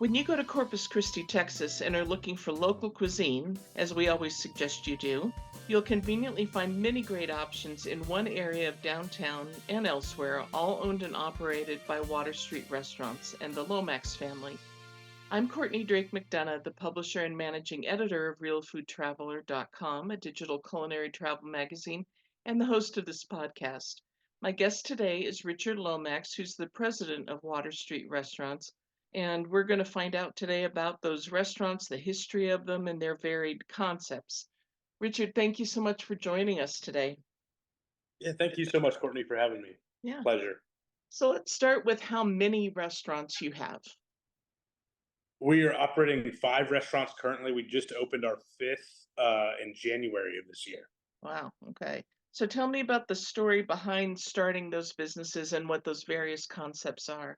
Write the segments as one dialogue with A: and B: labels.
A: When you go to Corpus Christi, Texas, and are looking for local cuisine, as we always suggest you do, you'll conveniently find many great options in one area of downtown and elsewhere, all owned and operated by Water Street Restaurants and the Lomax family. I'm Courtney Drake McDonough, the publisher and managing editor of RealFoodTraveler.com, a digital culinary travel magazine, and the host of this podcast. My guest today is Richard Lomax, who's the president of Water Street Restaurants, and we're going to find out today about those restaurants, the history of them, and their varied concepts. Richard, thank you so much for joining us today.
B: Yeah, thank you so much, Courtney, for having me.
A: Yeah.
B: Pleasure.
A: So let's start with how many restaurants you have.
B: We are operating 5 restaurants currently. We just opened our 5th in January of this year.
A: Wow. Okay. So tell me about the story behind starting those businesses and what those various concepts are.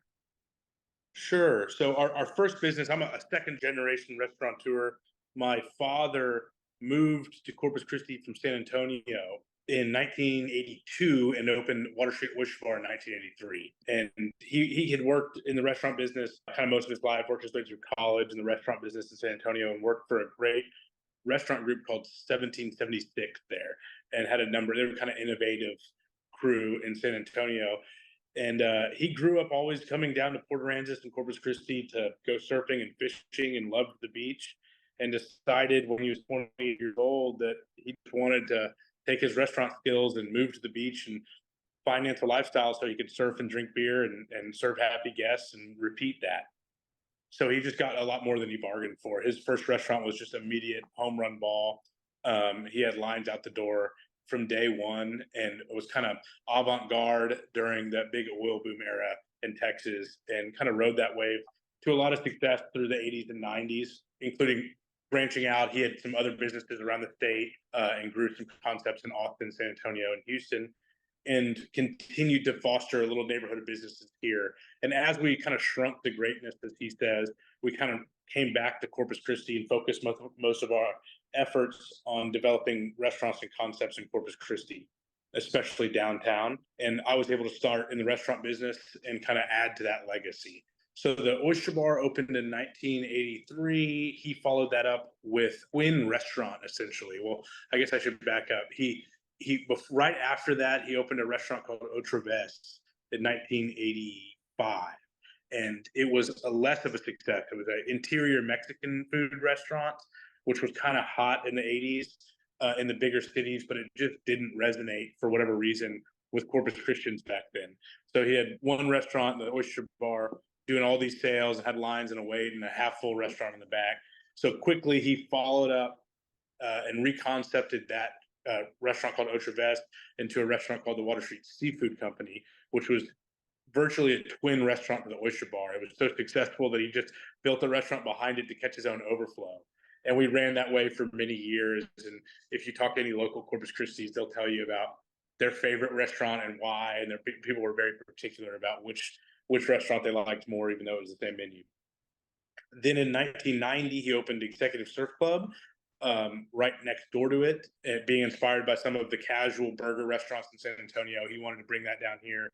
B: Sure. So our first business, I'm a second generation restaurateur. My father moved to Corpus Christi from San Antonio in 1982 and opened Water Street Oyster Bar in 1983. And he had worked in the restaurant business kind of most of his life, worked his way through college in the restaurant business in San Antonio, and worked for a great restaurant group called 1776 there, and had a number. They were kind of innovative crew in San Antonio. And he grew up always coming down to Port Aransas and Corpus Christi to go surfing and fishing, and loved the beach, and decided when he was 28 years old that he wanted to take his restaurant skills and move to the beach and finance a lifestyle so he could surf and drink beer and serve happy guests and repeat that. So he just got a lot more than he bargained for. His first restaurant was just immediate home run ball. He had lines out the door from day one, and it was kind of avant-garde during that big oil boom era in Texas, and kind of rode that wave to a lot of success through the 80s and 90s, including branching out. He had some other businesses around the state, and grew some concepts in Austin, San Antonio, and Houston, and continued to foster a little neighborhood of businesses here. And as we kind of shrunk to greatness, as he says, we kind of came back to Corpus Christi and focused most of our efforts on developing restaurants and concepts in Corpus Christi, especially downtown. And I was able to start in the restaurant business and kind of add to that legacy. So the Oyster Bar opened in 1983. He followed that up with Twin Restaurant, essentially. Well, I guess I should back up. Right after that, he opened a restaurant called Otra Vez in 1985. And it was less of a success. It was an interior Mexican food restaurant, which was kind of hot in the 80s in the bigger cities, but it just didn't resonate for whatever reason with Corpus Christians back then. So he had one restaurant, the Oyster Bar, doing all these sales, had lines and a wait, and a half full restaurant in the back. So quickly he followed up and reconcepted that restaurant called Otra Vez into a restaurant called the Water Street Seafood Company, which was virtually a twin restaurant to the Oyster Bar. It was so successful that he just built a restaurant behind it to catch his own overflow. And we ran that way for many years. And if you talk to any local Corpus Christi's, they'll tell you about their favorite restaurant and why. And people were very particular about which restaurant they liked more, even though it was the same menu. Then in 1990, he opened Executive Surf Club right next door to it, being inspired by some of the casual burger restaurants in San Antonio. He wanted to bring that down here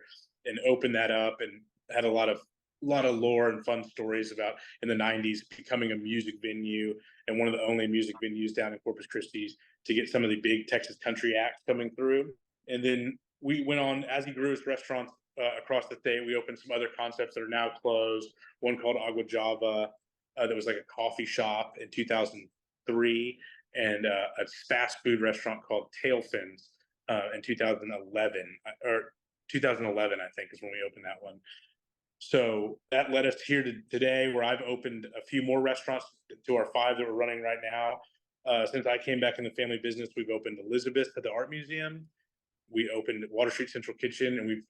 B: and open that up, and had a lot of lore and fun stories about in the 90s becoming a music venue, and one of the only music venues down in Corpus Christi to get some of the big Texas country acts coming through. And then we went on, as he grew his restaurants across the state, we opened some other concepts that are now closed. One called Agua Java, that was like a coffee shop in 2003, and a fast food restaurant called Tailfins in 2011, or 2011, I think, is when we opened that one. So that led us here to today, where I've opened a few more restaurants to our 5 that we're running right now. Since I came back in the family business, we've opened Elizabeth at the Art Museum. We opened Water Street Central Kitchen, and we've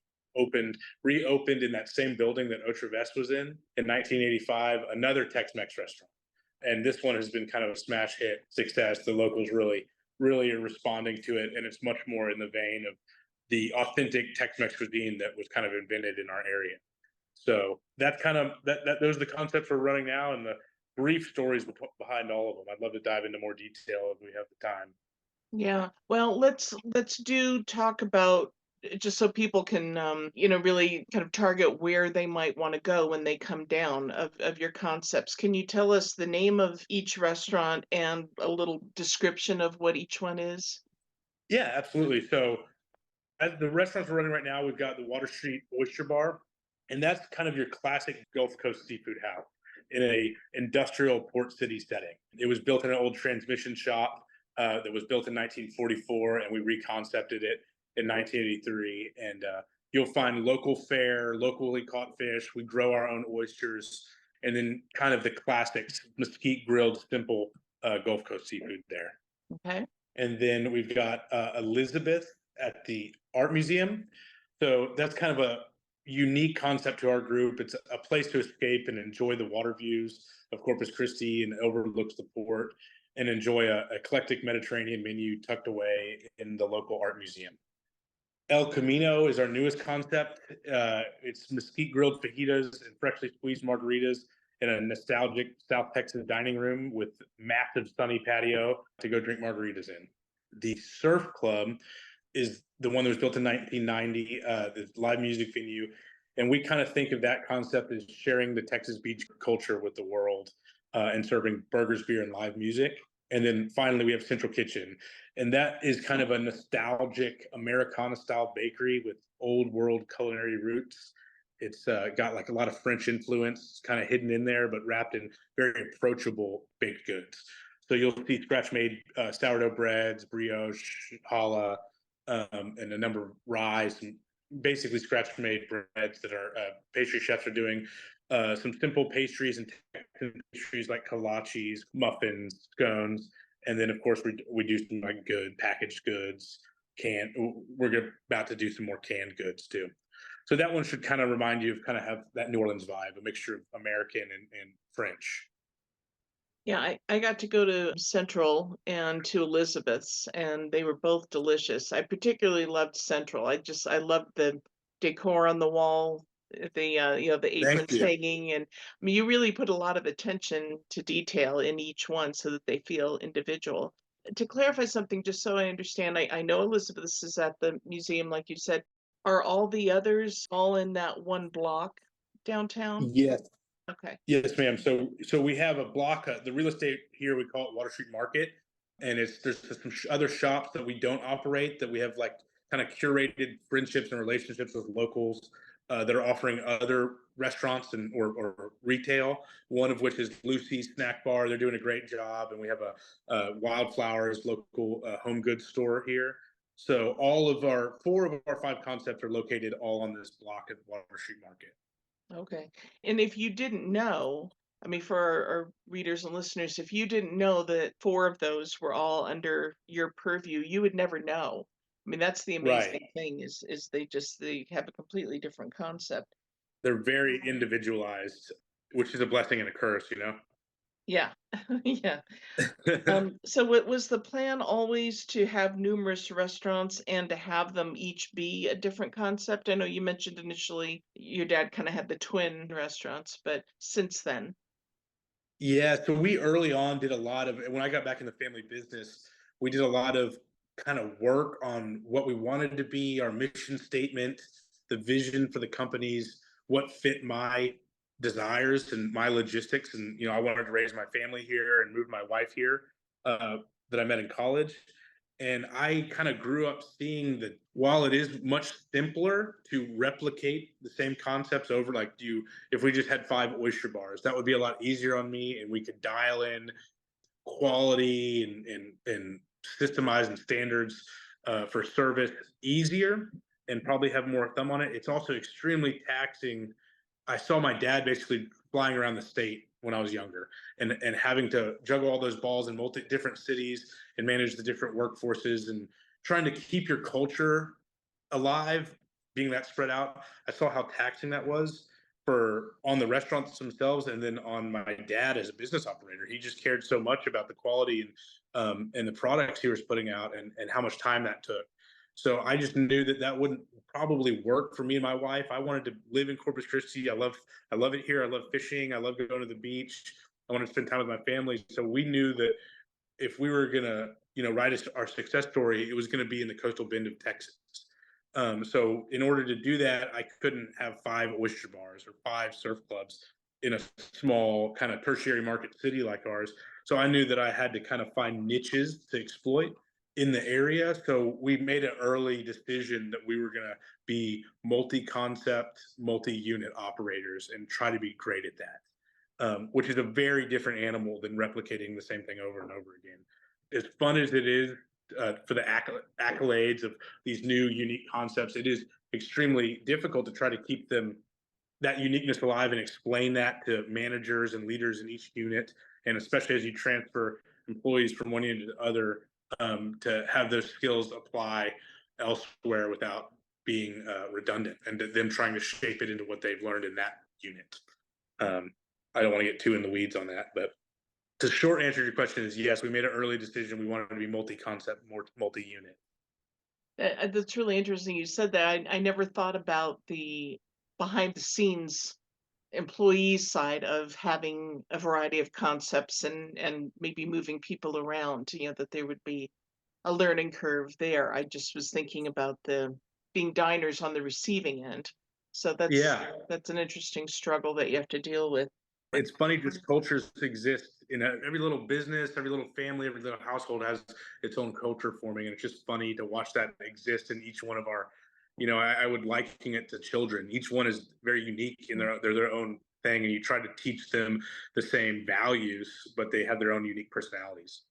B: reopened in that same building that Otra Vez was in 1985, another Tex-Mex restaurant. And this one has been kind of a smash hit success. The locals really are responding to it, and it's much more in the vein of the authentic Tex-Mex cuisine that was kind of invented in our area. So that's kind of those are the concepts we're running now, and the brief stories behind all of them. I'd love to dive into more detail if we have the time.
A: Yeah. Well, let's talk about just so people can, really kind of target where they might want to go when they come down of your concepts. Can you tell us the name of each restaurant and a little description of what each one is?
B: Yeah, absolutely. So as the restaurants we're running right now, we've got the Water Street Oyster Bar, and that's kind of your classic Gulf Coast seafood house in a industrial port city setting. It was built in an old transmission shop that was built in 1944, and we reconcepted it in 1983. And you'll find local fare, locally caught fish. We grow our own oysters, and then kind of the classics, mesquite grilled, simple Gulf Coast seafood there.
A: Okay.
B: And then we've got Elizabeth at the Art Museum. So that's kind of a unique concept to our group. It's a place to escape and enjoy the water views of Corpus Christi and overlooks the port and enjoy a eclectic Mediterranean menu tucked away in the local art museum. El Camino is our newest concept. It's mesquite grilled fajitas and freshly squeezed margaritas in a nostalgic South Texas dining room with massive sunny patio to go drink margaritas in. The Surf Club is the one that was built in 1990, the live music venue. And we kind of think of that concept as sharing the Texas beach culture with the world and serving burgers, beer, and live music. And then finally, we have Central Kitchen. And that is kind of a nostalgic Americana style bakery with old world culinary roots. It's got like a lot of French influence kind of hidden in there, but wrapped in very approachable baked goods. So you'll see scratch made sourdough breads, brioche, challah, and a number of ryes, and basically scratch made breads that our pastry chefs are doing. Some simple pastries and pastries like kolaches, muffins, scones, and then of course we do some like good packaged goods. Canned. We're about to do some more canned goods too. So that one should kind of remind you of kind of have that New Orleans vibe, a mixture of American and French.
A: Yeah, I got to go to Central and to Elizabeth's, and they were both delicious. I particularly loved Central. I loved the decor on the wall, the
B: Thank
A: aprons
B: you.
A: hanging, and I mean, you really put a lot of attention to detail in each one so that they feel individual. To clarify something, just so I understand, I know Elizabeth's is at the museum, like you said. Are all the others all in that one block downtown?
B: Yes.
A: Okay.
B: Yes, ma'am. So we have a block. The real estate here we call it Water Street Market, and there's some other shops that we don't operate that we have like kind of curated friendships and relationships with locals that are offering other restaurants and or retail. One of which is Lucy's Snack Bar. They're doing a great job, and we have a Wildflowers local home goods store here. So all of our four of our five concepts are located all on this block at Water Street Market.
A: Okay. And if you didn't know, I mean, for our readers and listeners, if you didn't know that four of those were all under your purview, you would never know. I mean, that's the
B: Right.
A: amazing thing is they have a completely different concept.
B: They're very individualized, which is a blessing and a curse, you know?
A: Yeah. Yeah. So what was the plan always to have numerous restaurants and to have them each be a different concept? I know you mentioned initially your dad kind of had the twin restaurants, but since then.
B: Yeah, so we early on did a lot of when I got back in the family business, we did a lot of kind of work on what we wanted to be, our mission statement, the vision for the companies, what fit my desires and my logistics. And I wanted to raise my family here and move my wife here uh, that I met in college. And I kind of grew up seeing that while it is much simpler to replicate the same concepts over, like if we just had five oyster bars, that would be a lot easier on me, and we could dial in quality and systemize and standards for service easier, and probably have more thumb on it. It's also extremely taxing. I saw my dad basically flying around the state when I was younger, and having to juggle all those balls in multi different cities and manage the different workforces and trying to keep your culture alive, being that spread out. I saw how taxing that was for on the restaurants themselves, and then on my dad as a business operator. He just cared so much about the quality and the products he was putting out, and how much time that took. So I just knew that wouldn't probably work for me and my wife. I wanted to live in Corpus Christi. I love it here. I love fishing. I love going to the beach. I want to spend time with my family. So we knew that if we were gonna, write our success story, it was gonna be in the coastal bend of Texas. So in order to do that, I couldn't have 5 oyster bars or 5 surf clubs in a small kind of tertiary market city like ours. So I knew that I had to kind of find niches to exploit in the area. So we made an early decision that we were going to be multi-concept, multi-unit operators and try to be great at that. Which is a very different animal than replicating the same thing over and over again. As fun as it is for the accolades of these new unique concepts, it is extremely difficult to try to keep them that uniqueness alive and explain that to managers and leaders in each unit, and especially as you transfer employees from one unit to the other, to have those skills apply elsewhere without being redundant, and to them trying to shape it into what they've learned in that unit. Um, I don't want to get too in the weeds on that, but the short answer to your question is yes, we made an early decision. We wanted to be multi-concept, more multi-unit.
A: That's really interesting. You said that. I never thought about the behind the scenes employees side of having a variety of concepts and maybe moving people around, that there would be a learning curve there. I just was thinking about the being diners on the receiving end. So
B: Yeah,
A: that's an interesting struggle that you have to deal with.
B: it's funny, just cultures exist in every little business, every little family, every little household has its own culture forming, and it's just funny to watch that exist in each one of our. I would liken it to children. Each one is very unique in they're their own thing, and you try to teach them the same values, but they have their own unique personalities.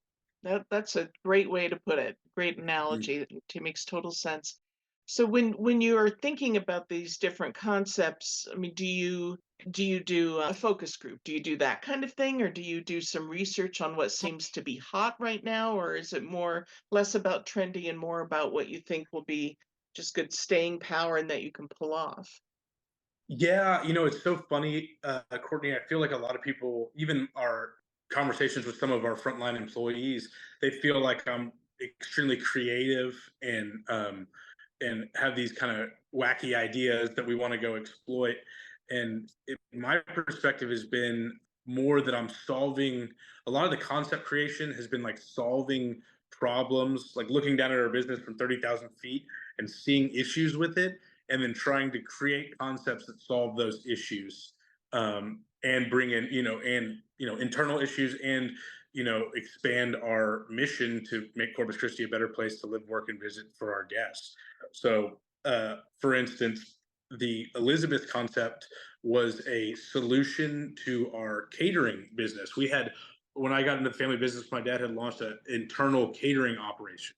A: That's a great way to put it. Great
B: Mm.
A: analogy. It makes total sense. So when you are thinking about these different concepts, I mean, do you do a focus group? Do you do that kind of thing, or do you do some research on what seems to be hot right now, or is it more less about trendy and more about what you think will be just good staying power and that you can pull off?
B: Yeah, it's so funny, Courtney. I feel like a lot of people, even our conversations with some of our frontline employees, they feel like I'm extremely creative and have these kind of wacky ideas that we want to go exploit. And my perspective has been more that I'm solving a lot of the concept creation has been like solving problems, like looking down at our business from 30,000 feet and seeing issues with it and then trying to create concepts that solve those issues, and bring in internal issues and expand our mission to make Corpus Christi a better place to live, work, and visit for our guests. So for instance, the Elizabeth concept was a solution to our catering business. We had, when I got into the family business, my dad had launched an internal catering operation.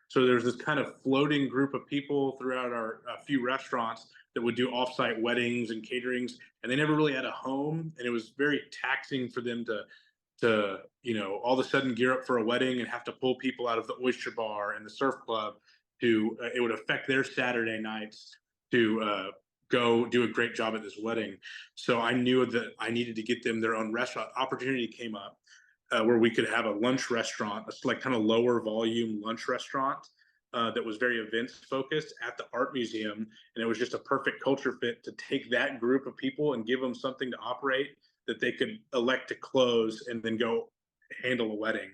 B: So there's this kind of floating group of people throughout our few restaurants that would do offsite weddings and caterings, and they never really had a home, and it was very taxing for them to all of a sudden gear up for a wedding and have to pull people out of the oyster bar and the surf club to it would affect their Saturday nights to go do a great job at this wedding. So I knew that I needed to get them their own restaurant. Opportunity came up where we could have a lunch restaurant, a like kind of lower volume lunch restaurant that was very events focused at the art museum, and it was just a perfect culture fit to take that group of people and give them something to operate that they could elect to close and then go handle a wedding.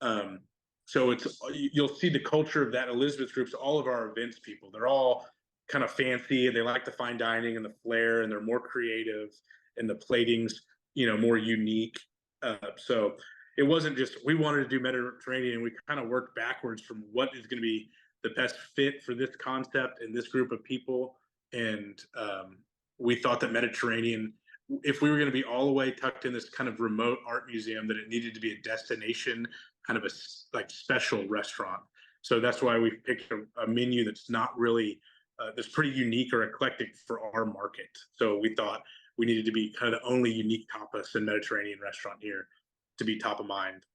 B: Um, so you'll see the culture of that Elizabeth group's all of our events people. They're all kind of fancy and they like the fine dining and the flair, and they're more creative and the plating's more unique. So it wasn't just we wanted to do Mediterranean. We kind of worked backwards from what is going to be the best fit for this concept and this group of people. And we thought that Mediterranean, if we were going to be all the way tucked in this kind of remote art museum, that it needed to be a destination, kind of a like special restaurant. So that's why we picked a menu that's not really that's pretty unique or eclectic for our market. So we thought we needed to be kind of the only unique tapas and Mediterranean restaurant here to be top of mind.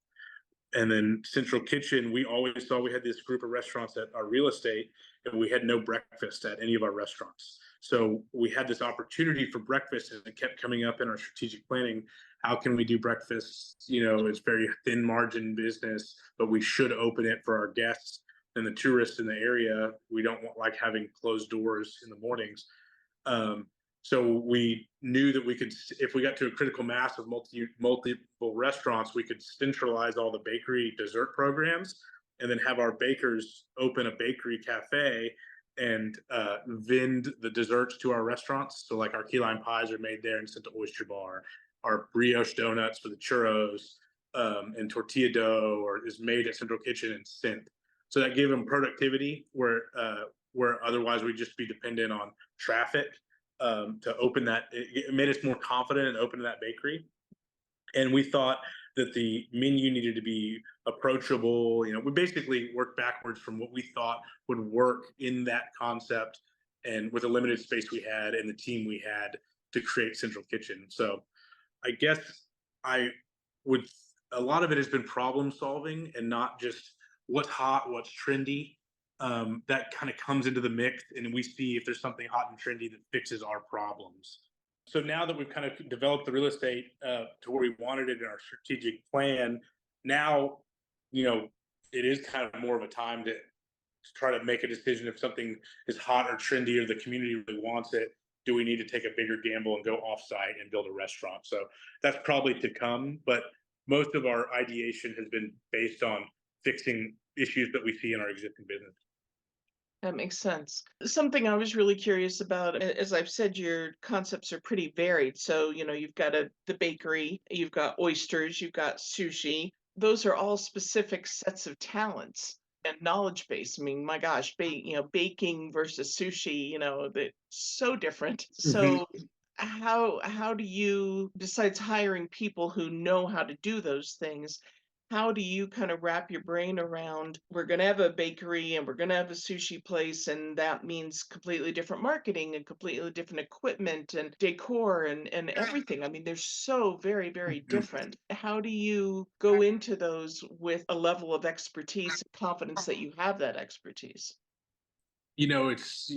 B: And then Central Kitchen, we always saw we had this group of restaurants at our real estate, and we had no breakfast at any of our restaurants. So we had this opportunity for breakfast, and it kept coming up in our strategic planning. How can we do breakfast? It's very thin margin business, but we should open it for our guests and the tourists in the area. We don't want like having closed doors in the mornings. So we knew that we could, if we got to a critical mass of multiple restaurants, we could centralize all the bakery dessert programs and then have our bakers open a bakery cafe and vend the desserts to our restaurants. So like our key lime pies are made there and sent to Oyster Bar. Our brioche donuts for the churros and tortilla dough or is made at Central Kitchen and sent. So that gave them productivity where otherwise we'd just be dependent on traffic to open that. It made us more confident in opening that bakery. And we thought that the menu needed to be approachable. We basically worked backwards from what we thought would work in that concept and with the limited space we had and the team we had to create Central Kitchen. So I guess I would, a lot of it has been problem solving and not just what's hot, what's trendy. That kind of comes into the mix, and we see if there's something hot and trendy that fixes our problems. So now that we've kind of developed the real estate to where we wanted it in our strategic plan, now, it is kind of more of a time to try to make a decision if something is hot or trendy or the community really wants it. Do we need to take a bigger gamble and go offsite and build a restaurant? So that's probably to come, but most of our ideation has been based on fixing issues that we see in our existing business.
A: That makes sense. Something I was really curious about, as I've said, your concepts are pretty varied. So, you've got the bakery, you've got oysters, you've got sushi. Those are all specific sets of talents and knowledge base. I mean, my gosh, baking versus sushi, they're so different.
B: Mm-hmm.
A: So how do you, besides hiring people who know how to do those things, how do you kind of wrap your brain around we're going to have a bakery and we're going to have a sushi place, and that means completely different marketing and completely different equipment and decor and everything? I mean, they're so very, very different. How do you go into those with a level of expertise and confidence that you have that expertise?
B: It's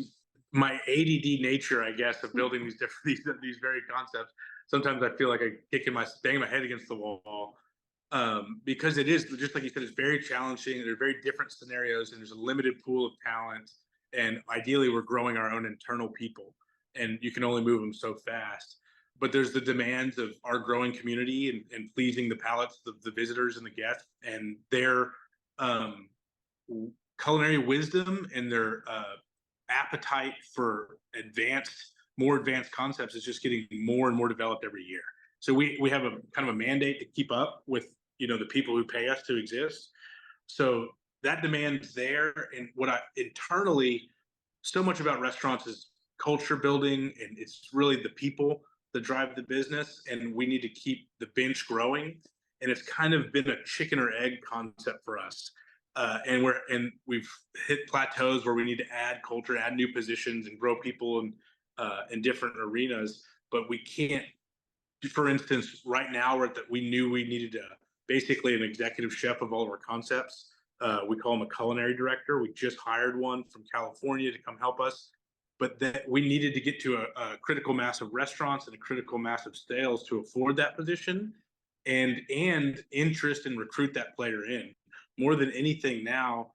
B: my ADD nature, I guess, of building these different these very concepts. Sometimes I feel like I bang my head against the wall because it is just like you said, it's very challenging. There are very different scenarios, and there's a limited pool of talent. And ideally, we're growing our own internal people, and you can only move them so fast. But there's the demands of our growing community and pleasing the palates of the visitors and the guests, and their um, culinary wisdom and their appetite for more advanced concepts is just getting more and more developed every year. So we have a kind of a mandate to keep up with the people who pay us to exist. So that demand's there, and what I internally, so much about restaurants is culture building, and it's really the people that drive the business, and we need to keep the bench growing. And it's kind of been a chicken or egg concept for us. And we've hit plateaus where we need to add culture, add new positions, and grow people in different arenas. But we can't. For instance, right now we knew we needed basically an executive chef of all of our concepts. We call him a culinary director. We just hired one from California to come help us, but that we needed to get to a critical mass of restaurants and a critical mass of sales to afford that position, and interest and recruit that player in. More than anything now,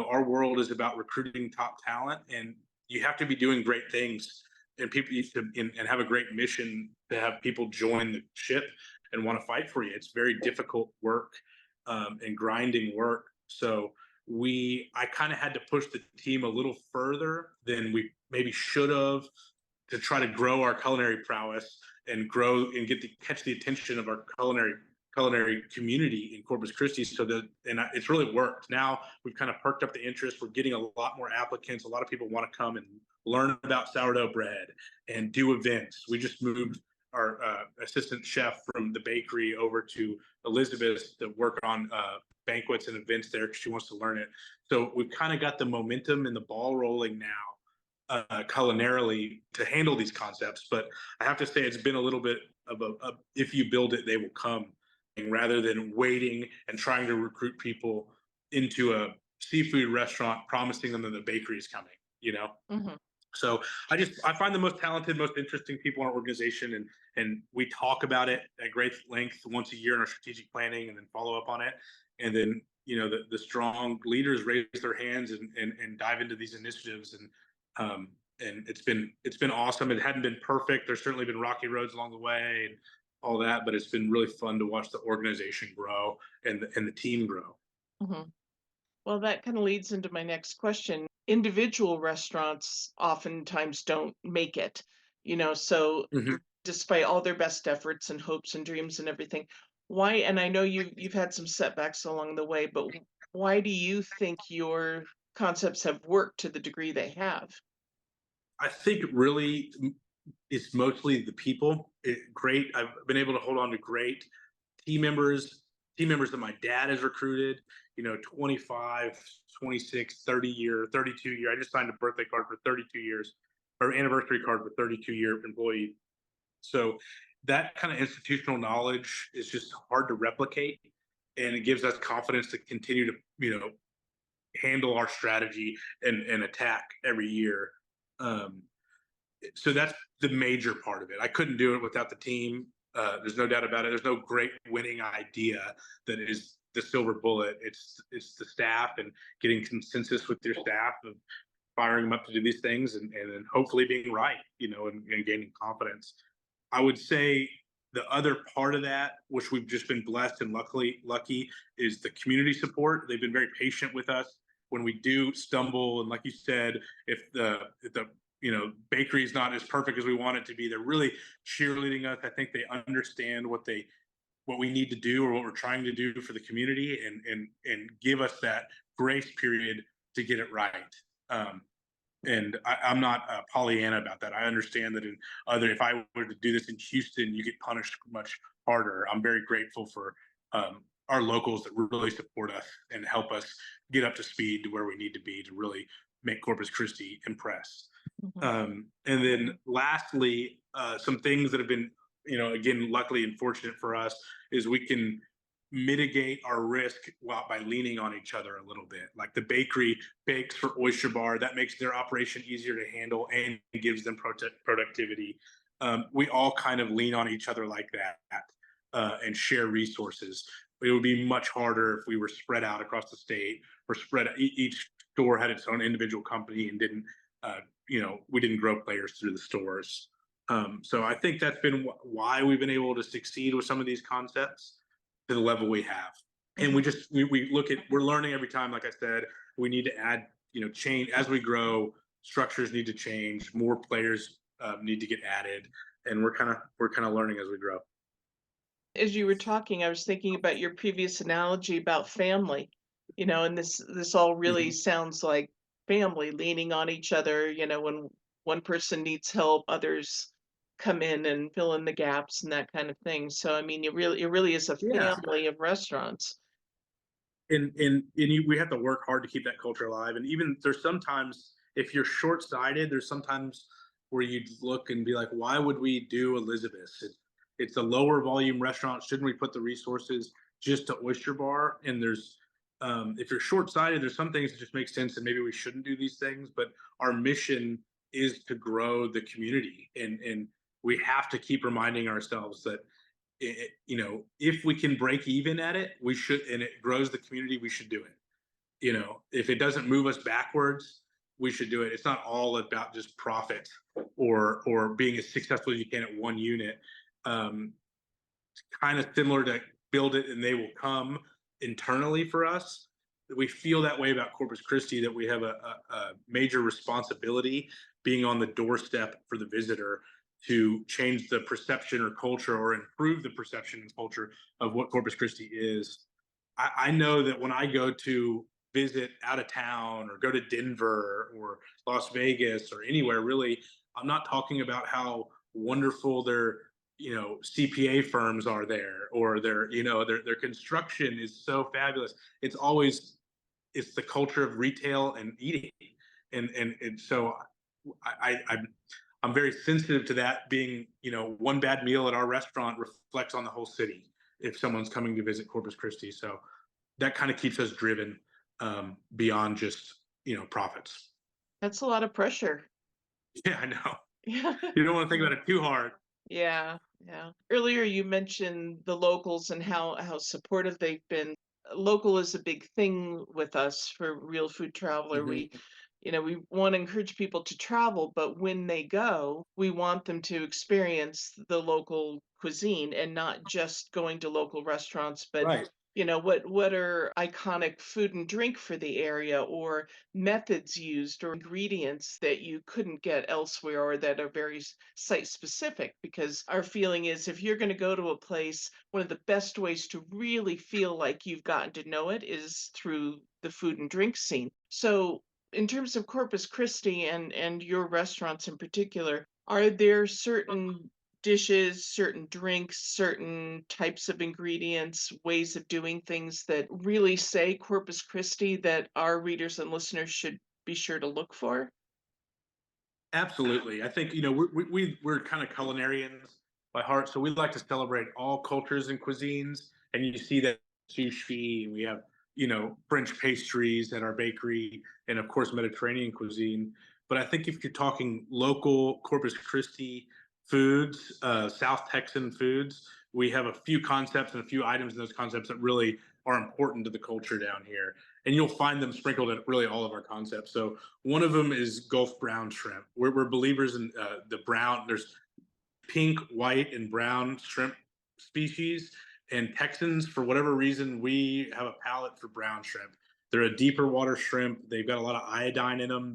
B: our world is about recruiting top talent, and you have to be doing great things and people and have a great mission to have people join the ship and want to fight for you. It's very difficult work and grinding work. So I kind of had to push the team a little further than we maybe should have to try to grow our culinary prowess and grow and catch the attention of our culinary community in Corpus Christi. It's really worked. Now we've kind of perked up the interest. We're getting a lot more applicants. A lot of people want to come and learn about sourdough bread and do events. We just moved our assistant chef from the bakery over to Elizabeth to work on banquets and events there because she wants to learn it. So we've kind of got the momentum and the ball rolling now culinarily to handle these concepts. But I have to say it's been a little bit of a if you build it, they will come, rather than waiting and trying to recruit people into a seafood restaurant promising them that the bakery is coming.
A: Mm-hmm.
B: So I find the most talented, most interesting people in our organization, and we talk about it at great length once a year in our strategic planning, and then follow up on it. And then the strong leaders raise their hands and dive into these initiatives, and it's been awesome. It hadn't been perfect. There's certainly been rocky roads along the way and all that, but it's been really fun to watch the organization grow and the team grow.
A: Mm-hmm. Well, that kind of leads into my next question. individual restaurants oftentimes don't make it, so
B: Mhm.
A: despite all their best efforts and hopes and dreams and everything, why, and I know you've had some setbacks along the way, but why do you think your concepts have worked to the degree they have?
B: I think really it's mostly the people. Great. I've been able to hold on to great team members, team members that my dad has recruited, 25, 26, 30-year, 32-year. I just signed a birthday card for 32 years or anniversary card for 32-year employee. So that kind of institutional knowledge is just hard to replicate. And it gives us confidence to continue to, handle our strategy and attack every year. Um, so that's the major part of it. I couldn't do it without the team. There's no doubt about it. There's no great winning idea that is the silver bullet. It's the staff and getting consensus with your staff of firing them up to do these things and then hopefully being right, and gaining confidence. I would say the other part of that, which we've just been blessed and lucky, is the community support. They've been very patient with us when we do stumble, and like you said, if the bakery is not as perfect as we want it to be, they're really cheerleading us. I think they understand what we need to do or what we're trying to do for the community, and give us that grace period to get it right. Um, and I'm not Pollyanna about that. I understand that if I were to do this in Houston, you get punished much harder. I'm very grateful for our locals that really support us and help us get up to speed to where we need to be to really make Corpus Christi impress.
A: Mhm.
B: And then lastly, some things that have been, again, luckily and fortunate for us is we can mitigate our risk by leaning on each other a little bit. Like the bakery bakes for Oyster Bar, that makes their operation easier to handle and gives them productivity. We all kind of lean on each other like that and share resources. It would be much harder if we were spread out across the state or each store had its own individual company and didn't, we didn't grow players through the stores. So I think that's been why we've been able to succeed with some of these concepts to the level we have. And
A: Mhm.
B: we're learning every time. Like I said, we need to add, change as we grow. Structures need to change. More players need to get added, and we're kind of learning as we grow.
A: As you were talking, I was thinking about your previous analogy about family, and this all really
B: Mhm.
A: sounds like family leaning on each other, when one person needs help, others come in and fill in the gaps and that kind of thing. So I mean, it really is a
B: Yeah,
A: family of restaurants.
B: we have to work hard to keep that culture alive. And even there's sometimes if you're short sighted, there's sometimes where you look and be like, why would we do Elizabeth? It's a lower volume restaurant. Shouldn't we put the resources just to Oyster Bar? And if you're short sighted, there's some things that just make sense, and maybe we shouldn't do these things. But our mission is to grow the community, and we have to keep reminding ourselves that if we can break even at it, we should, and it grows the community, we should do it. If it doesn't move us backwards, we should do it. It's not all about just profit or being as successful as you can at one unit. It's kind of similar to build it and they will come internally for us. We feel that way about Corpus Christi, that we have a major responsibility being on the doorstep for the visitor to change the perception or culture or improve the perception and culture of what Corpus Christi is. I know that when I go to visit out of town or go to Denver or Las Vegas or anywhere really, I'm not talking about how wonderful their CPA firms are there, or their construction is so fabulous. It's the culture of retail and eating, and so I'm very sensitive to that being, one bad meal at our restaurant reflects on the whole city if someone's coming to visit Corpus Christi. So that kind of keeps us driven beyond just profits.
A: That's a lot of pressure.
B: Yeah, I know.
A: Yeah.
B: You don't want to think about it too hard.
A: Yeah, yeah. Earlier you mentioned the locals and how supportive they've been. Local is a big thing with us for Real Food Traveler.
B: Mm-hmm.
A: We want to encourage people to travel, but when they go, we want them to experience the local cuisine and not just going to local restaurants, but
B: Right.
A: what are iconic food and drink for the area, or methods used, or ingredients that you couldn't get elsewhere, or that are very site specific? Because our feeling is, if you're going to go to a place, one of the best ways to really feel like you've gotten to know it is through the food and drink scene. So in terms of Corpus Christi and your restaurants in particular, are there certain dishes, certain drinks, certain types of ingredients, ways of doing things that really say Corpus Christi that our readers and listeners should be sure to look for?
B: Absolutely. I think, we're kind of culinarians by heart, so we like to celebrate all cultures and cuisines. And you see that sushi, and we have, French pastries at our bakery, and of course, Mediterranean cuisine. But I think if you're talking local Corpus Christi foods, South Texan foods, we have a few concepts and a few items in those concepts that really are important to the culture down here. And you'll find them sprinkled at really all of our concepts. So one of them is Gulf brown shrimp. We're believers in the brown. There's pink, white, and brown shrimp species. And Texans, for whatever reason, we have a palate for brown shrimp. They're a deeper water shrimp. They've got a lot of iodine in them.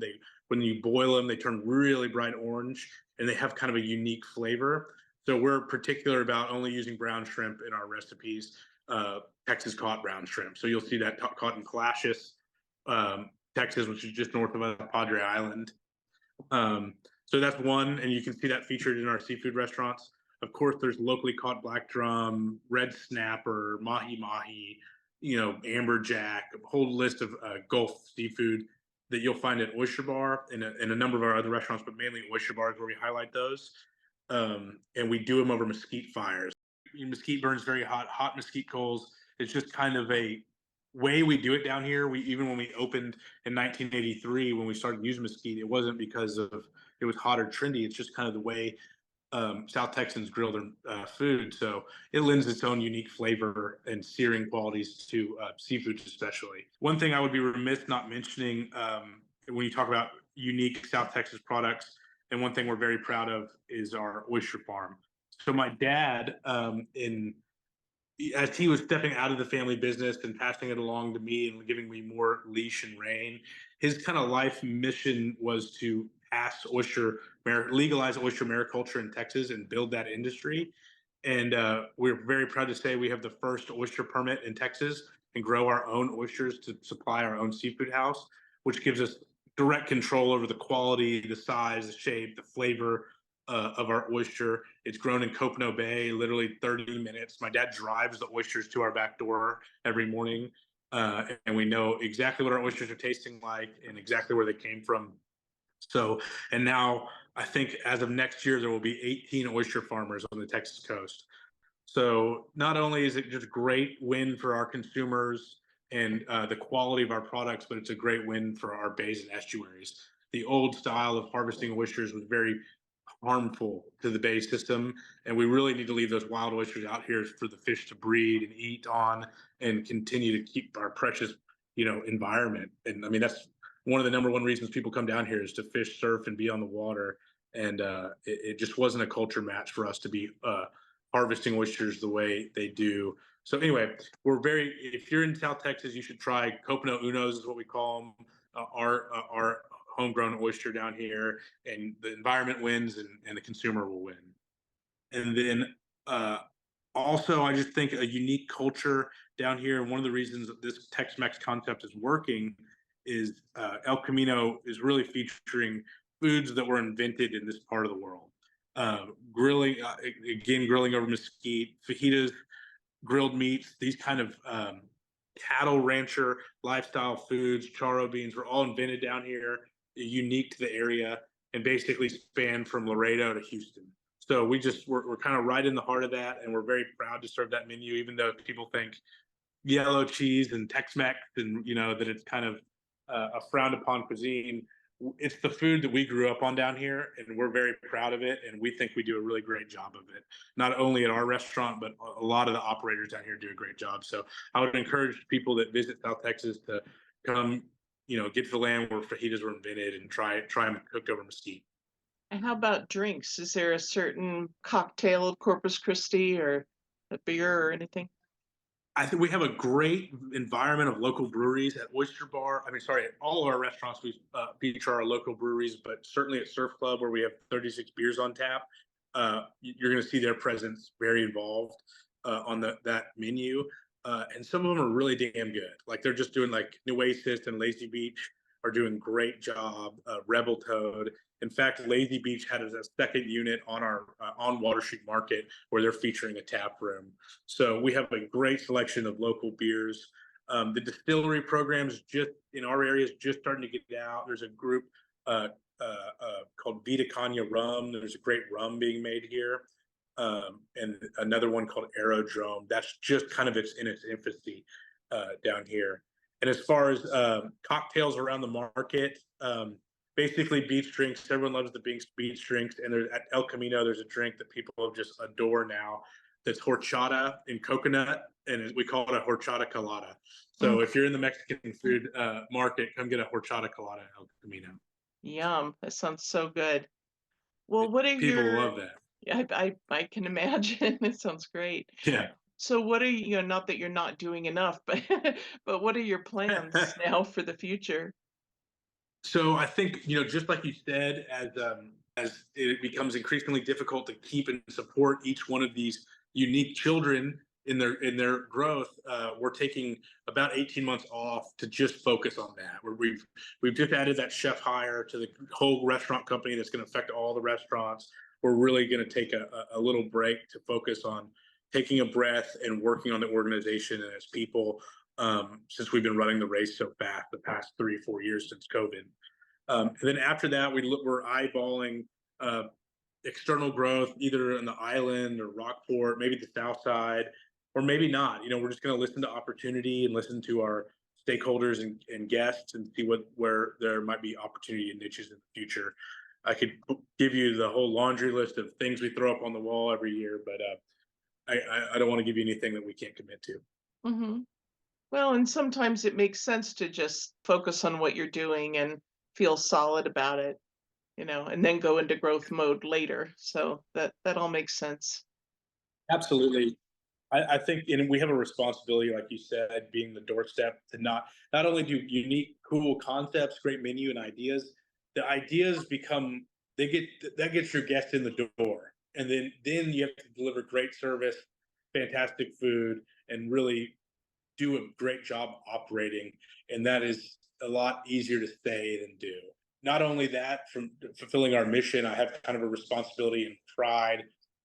B: When you boil them, they turn really bright orange, and they have kind of a unique flavor. So we're particular about only using brown shrimp in our recipes. Texas caught brown shrimp. So you'll see that caught in Calashus, Texas, which is just north of Padre Island. So that's one, and you can see that featured in our seafood restaurants. Of course, there's locally caught black drum, red snapper, mahi mahi, amberjack, a whole list of Gulf seafood that you'll find at Oyster Bar and a number of our other restaurants, but mainly Oyster Bar is where we highlight those. And we do them over mesquite fires. Mesquite burns very hot, hot mesquite coals. It's just kind of a way we do it down here. Even when we opened in 1983, when we started using mesquite, it wasn't because of it was hot or trendy. It's just kind of the way South Texans grill their food. So it lends its own unique flavor and searing qualities to seafoods, especially. One thing I would be remiss not mentioning when you talk about unique South Texas products, and one thing we're very proud of is our oyster farm. So my dad, in as he was stepping out of the family business and passing it along to me and giving me more leash and rein, his kind of life mission was to legalize oyster mariculture in Texas and build that industry. And we're very proud to say we have the first oyster permit in Texas and grow our own oysters to supply our own seafood house, which gives us direct control over the quality, the size, the shape, the flavor of our oyster. It's grown in Copano Bay, literally 30 minutes. My dad drives the oysters to our back door every morning, and we know exactly what our oysters are tasting like and exactly where they came from. So, and now I think as of next year, there will be 18 oyster farmers on the Texas coast. So not only is it just a great win for our consumers and the quality of our products, but it's a great win for our bays and estuaries. The old style of harvesting oysters was very harmful to the bay system, and we really need to leave those wild oysters out here for the fish to breed and eat on and continue to keep our precious, environment. And I mean, that's one of the number one reasons people come down here is to fish, surf, and be on the water. And it just wasn't a culture match for us to be harvesting oysters the way they do. So anyway, if you're in South Texas, you should try Copano Unos is what we call them. Our homegrown oyster down here, and the environment wins, and the consumer will win. And then also, I just think a unique culture down here. And one of the reasons that this Tex-Mex concept is working is El Camino is really featuring foods that were invented in this part of the world. Grilling, grilling over mesquite, fajitas, grilled meats, these kind of cattle rancher lifestyle foods, charro beans were all invented down here, unique to the area, and basically span from Laredo to Houston. So we're kind of right in the heart of that, and we're very proud to serve that menu, even though people think yellow cheese and Tex-Mex and that it's kind of a frowned upon cuisine. It's the food that we grew up on down here, and we're very proud of it, and we think we do a really great job of it, not only at our restaurant, but a lot of the operators down here do a great job. So I would encourage people that visit South Texas to come, get to the land where fajitas were invented and try them cooked over mesquite.
A: And how about drinks? Is there a certain cocktail of Corpus Christi or a beer or anything?
B: I think we have a great environment of local breweries at Oyster Bar. I mean, sorry, at all of our restaurants we feature our local breweries, but certainly at Surf Club, where we have 36 beers on tap, you're going to see their presence very involved on that menu. And some of them are really damn good. Like they're just doing like Nueces and Lazy Beach are doing great job. Rebel Toad. In fact, Lazy Beach had a second unit on our on Water Street Market where they're featuring a tap room. So we have a great selection of local beers. The distillery programs just in our area is just starting to get out. There's a group called Vita Cana Rum. There's a great rum being made here, and another one called Aerodrome. That's just kind of in its infancy down here. And as far as cocktails around the market, basically beach drinks. Everyone loves the beach drinks. And there's, at El Camino, there's a drink that people just adore now. That's horchata and coconut, and we call it a horchata colada. So if you're in the Mexican food market, come get a horchata colada at El Camino.
A: Yum, that sounds so good. Well, what are
B: People
A: your
B: love that.
A: I can imagine. It sounds great.
B: Yeah.
A: So what are you, not that you're not doing enough, but but what are your plans now for the future?
B: So I think, just like you said, as it becomes increasingly difficult to keep and support each one of these unique children in their growth, we're taking about 18 months off to just focus on that. Where we've just added that chef hire to the whole restaurant company that's going to affect all the restaurants. We're really going to take a little break to focus on taking a breath and working on the organization and its people, since we've been running the race so fast the past 3 or 4 years since COVID. And then after that, we're eyeballing external growth, either on the island or Rockport, maybe the South Side, or maybe not. We're just going to listen to opportunity and listen to our stakeholders and guests and see where there might be opportunity and niches in the future. I could give you the whole laundry list of things we throw up on the wall every year, but I don't want to give you anything that we can't commit to.
A: Hmm. Well, and sometimes it makes sense to just focus on what you're doing and feel solid about it, and then go into growth mode later. So that all makes sense.
B: Absolutely. I think, and we have a responsibility, like you said, being the doorstep to not only do unique, cool concepts, great menu and ideas. The ideas become that gets your guest in the door, and then you have to deliver great service, fantastic food, and really do a great job operating. And that is a lot easier to say than do. Not only that, from fulfilling our mission, I have kind of a responsibility and pride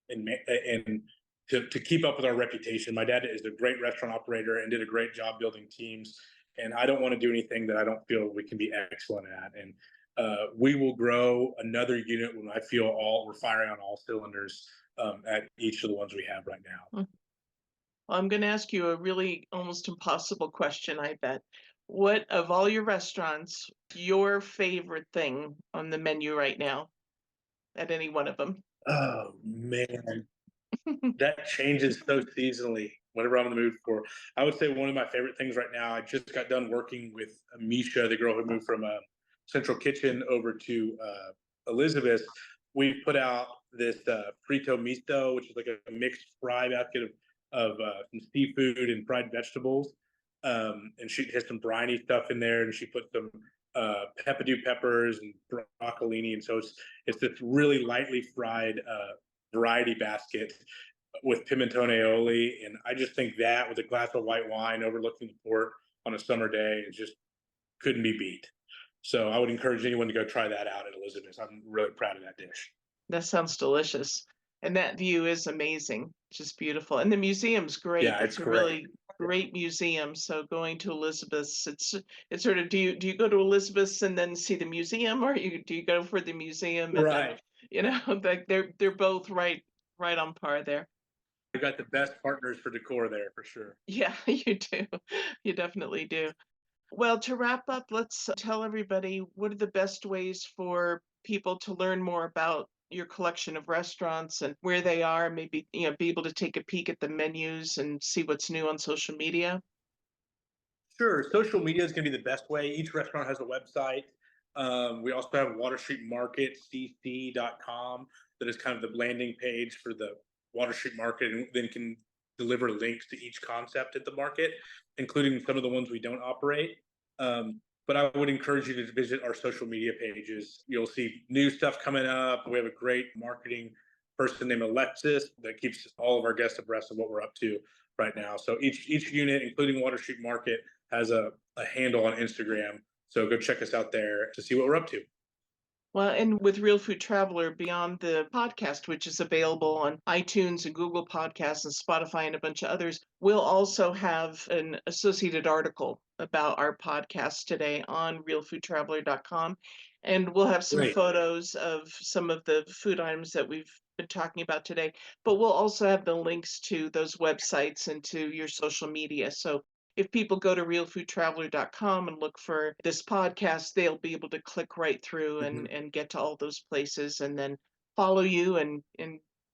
B: and to keep up with our reputation. My dad is a great restaurant operator and did a great job building teams. And I don't want to do anything that I don't feel we can be excellent at. And we will grow another unit when I feel we're firing on all cylinders at each of the ones we have right now.
A: Mm. Well, I'm going to ask you a really almost impossible question, I bet. What of all your restaurants, your favorite thing on the menu right now at any one of them?
B: Oh man, that changes so seasonally. Whatever I'm in the mood for, I would say one of my favorite things right now. I just got done working with Misha, the girl who moved from Central Kitchen over to Elizabeth. We put out this frito misto, which is like a mixed fry basket of some seafood and fried vegetables. And she has some briny stuff in there, and she put some peppadew peppers and broccolini, and so it's this really lightly fried variety basket with pimentone aioli. And I just think that with a glass of white wine overlooking the port on a summer day, it just couldn't be beat. So I would encourage anyone to go try that out at Elizabeth's. I'm really proud of that dish.
A: That sounds delicious. And that view is amazing, just beautiful. And the museum's great.
B: Yeah,
A: It's
B: it's
A: a
B: great.
A: really great museum. So going to Elizabeth's, it's sort of, do you go to Elizabeth's and then see the museum, or do you go for the museum and then,
B: Right.
A: like they're both right on par there.
B: I got the best partners for decor there for sure.
A: Yeah, you do. You definitely do. Well, to wrap up, let's tell everybody what are the best ways for people to learn more about your collection of restaurants and where they are, maybe, be able to take a peek at the menus and see what's new on social media.
B: Sure. Social media is going to be the best way. Each restaurant has a website. We also have Water Street Market, cc.com, that is kind of the landing page for the Water Street Market, and then deliver links to each concept at the market, including some of the ones we don't operate. But I would encourage you to visit our social media pages. You'll see new stuff coming up. We have a great marketing person named Alexis that keeps all of our guests abreast of what we're up to right now. So each unit, including Water Street Market, has a handle on Instagram. So go check us out there to see what we're up to.
A: Well, and with Real Food Traveler, beyond the podcast, which is available on iTunes and Google Podcasts and Spotify and a bunch of others, we'll also have an associated article about our podcast today on realfoodtraveler.com. And we'll have some
B: Great.
A: photos of some of the food items that we've been talking about today, but we'll also have the links to those websites and to your social media. So if people go to realfoodtraveler.com and look for this podcast, they'll be able to click right through and get to all those places and then follow you and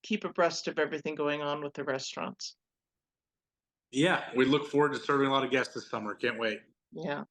A: keep abreast of everything going on with the restaurants.
B: Yeah, we look forward to serving a lot of guests this summer. Can't wait.
A: Yeah.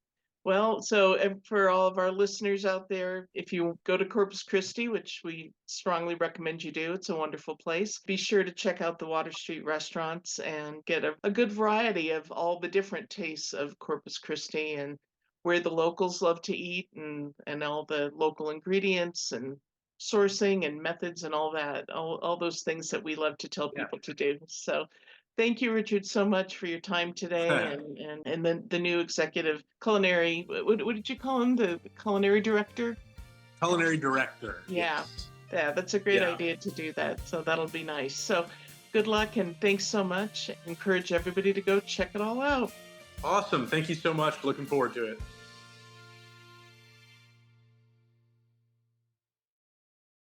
A: Well, so for all of our listeners out there, if you go to Corpus Christi, which we strongly recommend you do, it's a wonderful place. Be sure to check out the Water Street restaurants and get a good variety of all the different tastes of Corpus Christi and where the locals love to eat and all the local ingredients and sourcing and methods and all that, all those things that we love to tell people to do. So thank you, Richard, so much for your time today and then the new executive culinary, what did you call him? The culinary director?
B: Culinary director.
A: Yeah.
B: Yes.
A: Yeah, that's a great idea to do that. So that'll be nice. So good luck and thanks so much. Encourage everybody to go check it all out.
B: Awesome. Thank you so much. Looking forward to it.